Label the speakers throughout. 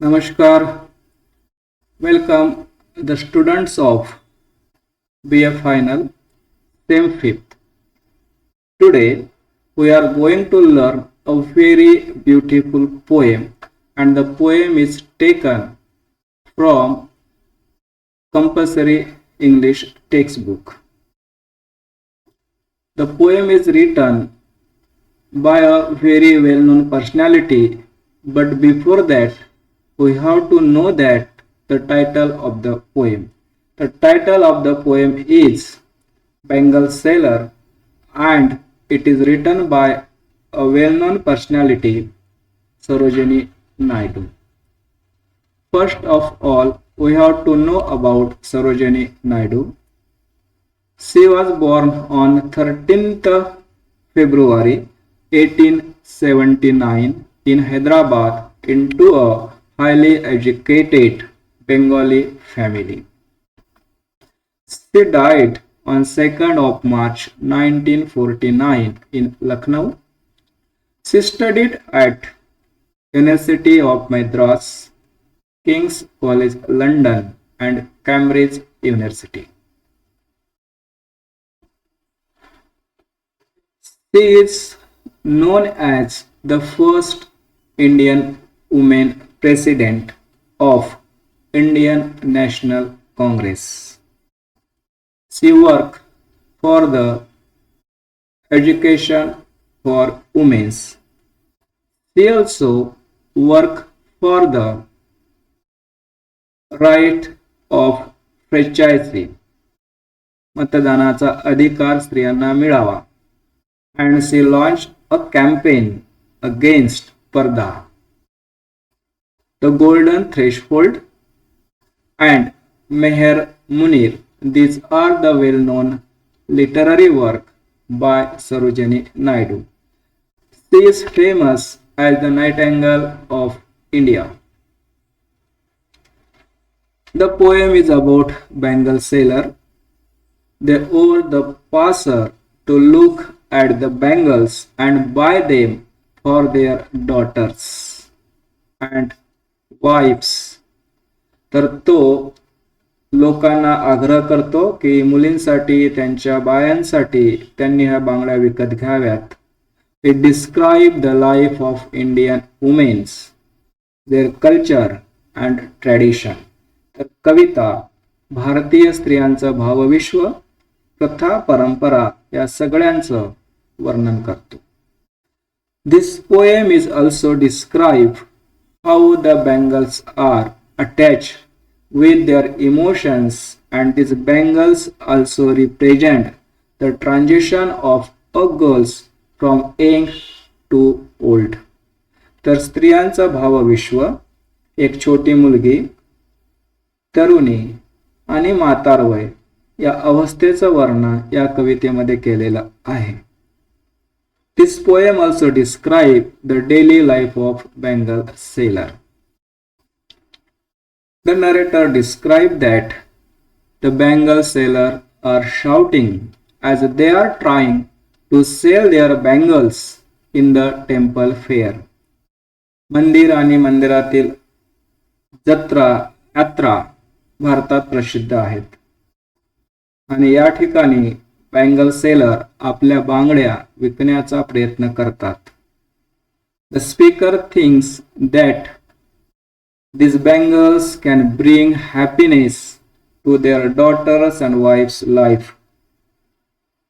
Speaker 1: Namaskar. Welcome the students of BF Final SEM 5th. Today we are going to learn a very beautiful poem, and the poem is taken from compulsory English textbook. The poem is written by a very well-known personality, but before that we have to know that the title of the poem. The title of the poem is Bangle Seller, and it is written by a well-known personality, Sarojini Naidu. First of all, we have to know about Sarojini Naidu. She was born on 13th February 1879 in Hyderabad into a highly educated Bengali family. She died on 2nd of March 1949 in Lucknow. She studied at University of Madras, King's College London and Cambridge University. She is known as the first Indian woman president of Indian National Congress. She worked for the education for women. She also worked for the right of franchise, मतदानाचा अधिकार स्त्रियांना मिळावा. And she launched a campaign against Parda, the golden threshold, and Meher Munir. These are the well-known literary work by Sarojini Naidu. She is famous as the Nightingale of India. The poem is about Bangle Seller. They order the passer to look at the bangles and buy them for their daughters and wives. तर तो लोकांना आग्रह करतो की मुलींसाठी त्यांच्या बायांसाठी त्यांनी ह्या बांगड्या विकत घ्याव्यात. It describes the life of Indian women, their culture and tradition. तर कविता भारतीय स्त्रियांचं भावविश्व, प्रथा, परंपरा या सगळ्यांचं वर्णन करतो. This poem is also describe how the bangles are attached with their emotions, and these bangles also represent the transition of a girls from young to old. तर स्त्रियांचं भावविश्व, एक छोटी मुलगी, तरुणी आणि म्हातारवय या अवस्थेचं वर्णन या कवितेमध्ये केलेलं आहे. This poem also describes the daily life of Bangle Seller. The narrator described that the Bangle Seller are shouting as they are trying to sell their bangles in the temple fair. मंदिर आणि मंदिरातील जत्रा यात्रा भारतात प्रसिद्ध आहेत. आणि या ठिकाणी बँगल सेलर आपल्या बांगड्या विकण्याचा प्रयत्न करतात. The speaker thinks that these bangles can bring happiness to their daughters and wives' life.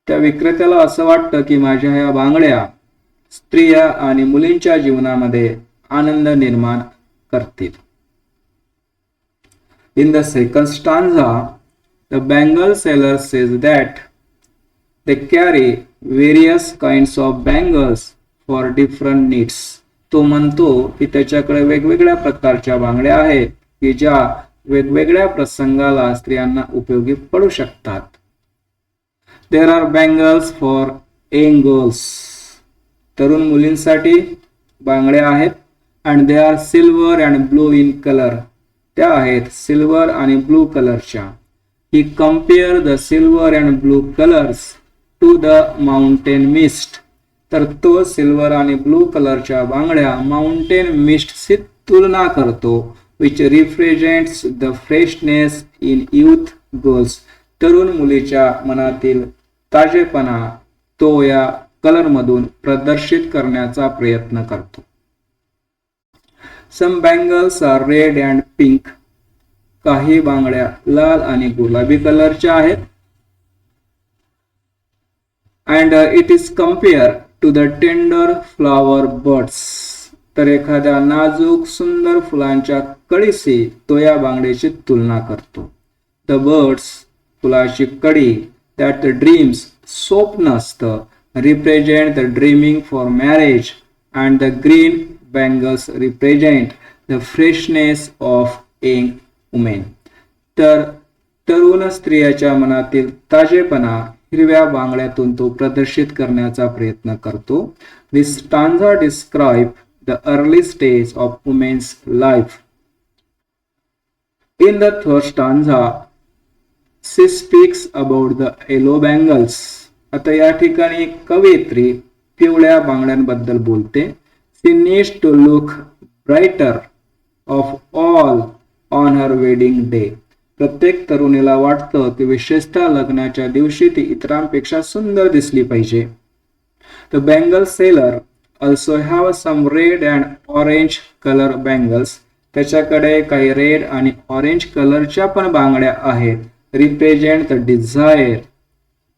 Speaker 1: त्या विक्रेत्याला असं वाटतं की माझ्या या बांगड्या स्त्रिया आणि मुलींच्या जीवनामध्ये आनंद निर्माण करतील. In the second stanza, the bangle seller says that they carry various kinds of bangles for different needs. तो म्हणतो की त्याच्याकडे वेगवेगळ्या प्रकारच्या बांगड्या आहेत की ज्या वेगवेगळ्या प्रसंगाला स्त्रियांना उपयोगी पडू शकतात. There are bangles for young girls. तरुण मुलींसाठी बांगड्या आहेत, and they are silver and blue in color. त्या आहेत सिल्वर आणि ब्लू कलरच्या. He compared the silver and blue colors to the mountain mist. तर तो सिल्वर आणि ब्लू कलरच्या बांगड्या माउंटेन मिस्टशी तुलना करतो, which represents the freshness in youth girls. तरुण मुलीच्या मनातील ताजेपणा तो या कलर मधून प्रदर्शित करण्याचा प्रयत्न करतो. Some bangles are red and pink. काही बांगड्या लाल आणि गुलाबी कलरच्या आहेत. And it is compared to the tender flower buds. तर एखाद्या नाजूक सुंदर फुलांच्या कळीशी तो या बांगड्याची तुलना करतो. The birds, फुलाची कळी, that the dreams, स्वप्न असतं, represent the dreaming for marriage, and the green bangles represent the freshness of young women. तर तरुण स्त्रियाच्या मनातील ताजेपणा हिरव्या बांगड्यातून तो प्रदर्शित करण्याचा प्रयत्न करतो. This stanza describe the early stage of women's life. In the third stanza, she speaks about the yellow bangles. आता या ठिकाणी कवयित्री पिवळ्या बांगड्यांबद्दल बोलते. She needs to look brighter of all on her wedding day. प्रत्येक तरुणीला वाटतं की विशेषतः लग्नाच्या दिवशी ती इतरांपेक्षा सुंदर दिसली पाहिजे. The bangle seller also have some red and orange color bangles. त्याच्याकडे काही रेड आणि ऑरेंज कलरच्या पण बांगड्या आहेत. Represent the desire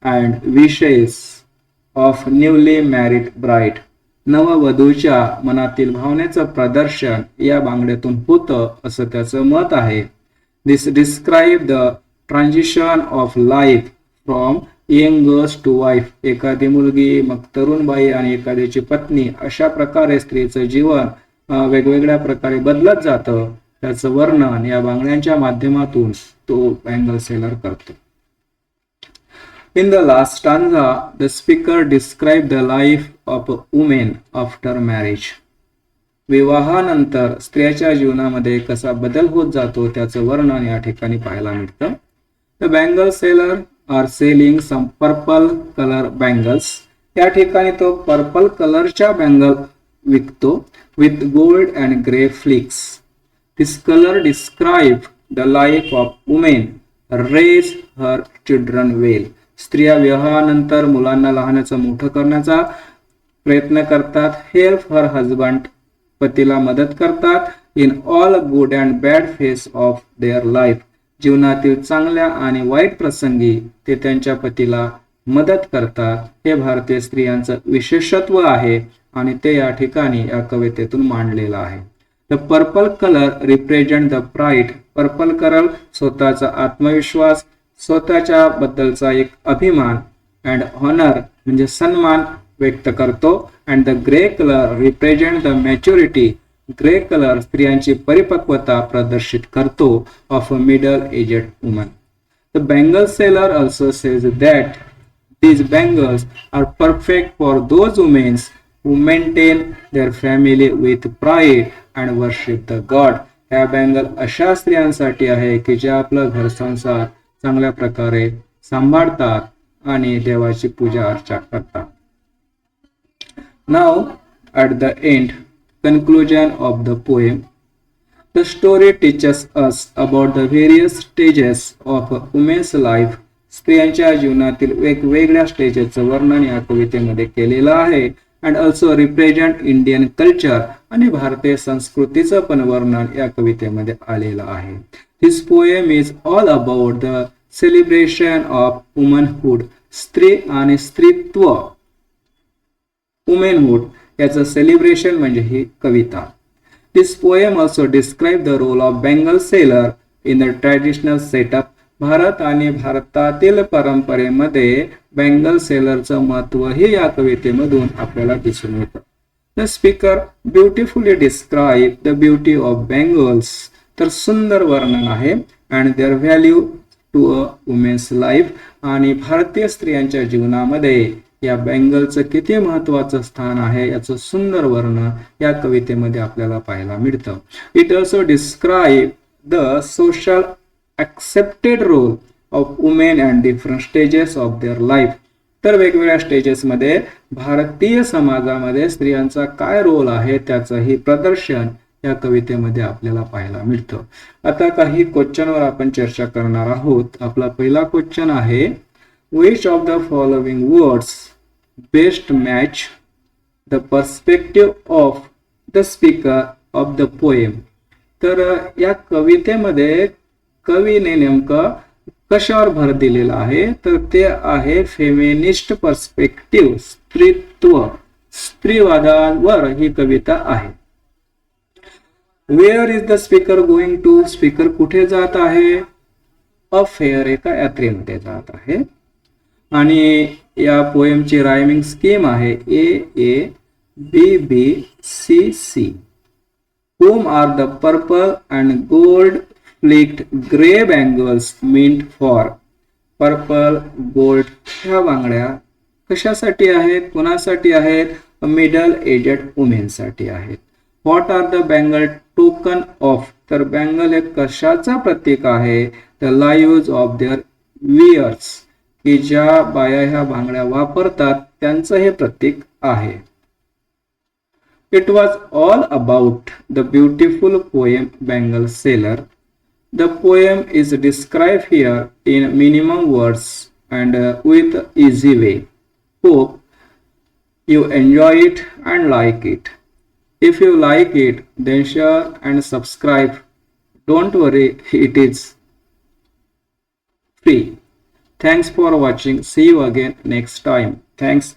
Speaker 1: and wishes of newly married bride. नववधूच्या मनातील भावनेचं प्रदर्शन या बांगड्यातून होतं असं त्याचं मत आहे. This describe the transition of life from young girls to wife. एखादी मुलगी, मग तरुण बाई आणि एखाद्याची पत्नी, अशा प्रकारे स्त्रीचं जीवन वेगवेगळ्या प्रकारे बदलत जातं. त्याचं वर्णन या बांगड्यांच्या माध्यमातून तो बँगल सेलर करतो. In the last stanza, the speaker describe the life of a woman after marriage. विवाहानंतर स्त्रियाच्या जीवनामध्ये कसा बदल होत जातो त्याचं वर्णन या ठिकाणी पाहायला मिळतं. The bangle seller are selling some purple color bangles. या ठिकाणी तो पर्पल कलरच्या बँगल विकतो with gold and gray flakes. This color describe the life of women raise her children well. स्त्रिया विवाहानंतर मुलांना लहानाचं मोठं करण्याचा प्रयत्न करतात. हेल्प हर हजबंड, पतीला मदत करतात. In all good and bad face of their life, जीवनातील चांगल्या आणि वाईट प्रसंगी ते त्यांच्या पतीला मदत करतात. हे भारतीय स्त्रियांचं विशेषत्व आहे आणि ते या ठिकाणी या कवितेतून मांडलेलं आहे. The purple colour represent the pride. Purple colour स्वतःचा आत्मविश्वास, स्वतःच्या बद्दलचा एक अभिमान, अँड ऑनर म्हणजे सन्मान व्यक्त करतो. And the grey colour represent the maturity. Grey colour स्त्रियांची परिपक्वता प्रदर्शित करतो of a middle aged woman. The bangle seller also says that these bangles are perfect for those women who maintain their family with pride and worship the God. ह्या bangle अशा स्त्रियांसाठी आहे की ज्या आपलं घर संसार चांगल्या प्रकारे सांभाळतात आणि देवाची पूजा अर्चा करतात. Now at the end, conclusion of the poem. The story teaches us about the various stages of a woman's life. स्त्रियांच्या जीवनातील वेगवेगळ्या स्टेजेसचं वर्णन या कवितेमध्ये केलेलं आहे. And also represent Indian culture, आणि भारतीय संस्कृतीचं पण वर्णन या कवितेमध्ये आलेलं आहे. This poem is all about the celebration of womanhood. स्त्री आणि स्त्रीत्व, वुमेनहुड याचं सेलिब्रेशन म्हणजे ही कविता. This poem also describe the role of bangle seller in the traditional setup. Bharat आणि भारतातील परंपरेमध्ये बँगल सेलरचं महत्व हे या कवितेमधून आपल्याला दिसून येतं. The speaker beautifully describe the beauty of bangles. तर सुंदर वर्णन आहे. And their value to a women's life, आणि भारतीय स्त्रियांच्या जीवनामध्ये या बँगलचं किती महत्वाचं स्थान आहे याचं सुंदर वर्णन या कवितेमध्ये आपल्याला पाहायला मिळतं. It also describe the social accepted role of women and different stages of their life. तर वेगवेगळ्या स्टेजेसमध्ये भारतीय समाजामध्ये स्त्रियांचा काय रोल आहे त्याचं ही प्रदर्शन या कवितेमध्ये आपल्याला पाहायला मिळतं. आता काही क्वेश्चनवर आपण चर्चा करणार आहोत. आपला पहिला क्वेश्चन आहे, which of the following words best match the perspective of the speaker of the poem? तर या कवितेमध्ये कवीने नेमकं कशावर भर दिलेला आहे, तर ते आहे फेमिनिस्ट पर्स्पेक्टिव्ह, स्त्रीवादावर ही कविता आहे. Where is the speaker going to? Speaker कुठे जात आहे? अ फेअर, एका यात्रेमध्ये जात आहे. आणि या पोएमची रायमिंग स्कीम आहे AABBCC. Whom are the purple and gold flecked gray bangles meant for? Purple gold ह्या बांगड्या कशासाठी आहेत, कोणासाठी आहेत? मिडल एजेड वुमेनसाठी आहेत. What are the bangle token of? तर बँगल हे कशाचा प्रतीक आहे? The lives of their wearers, की ज्या बाया ह्या बांगड्या वापरतात त्यांचं हे प्रतीक आहे. It was all about the beautiful poem Bangle Seller. The poem is described here in minimum words and with easy way. Hope you enjoy it and like it. If you like it, then share and subscribe. Don't worry, it is free. Thanks for watching. See you again next time. Thanks.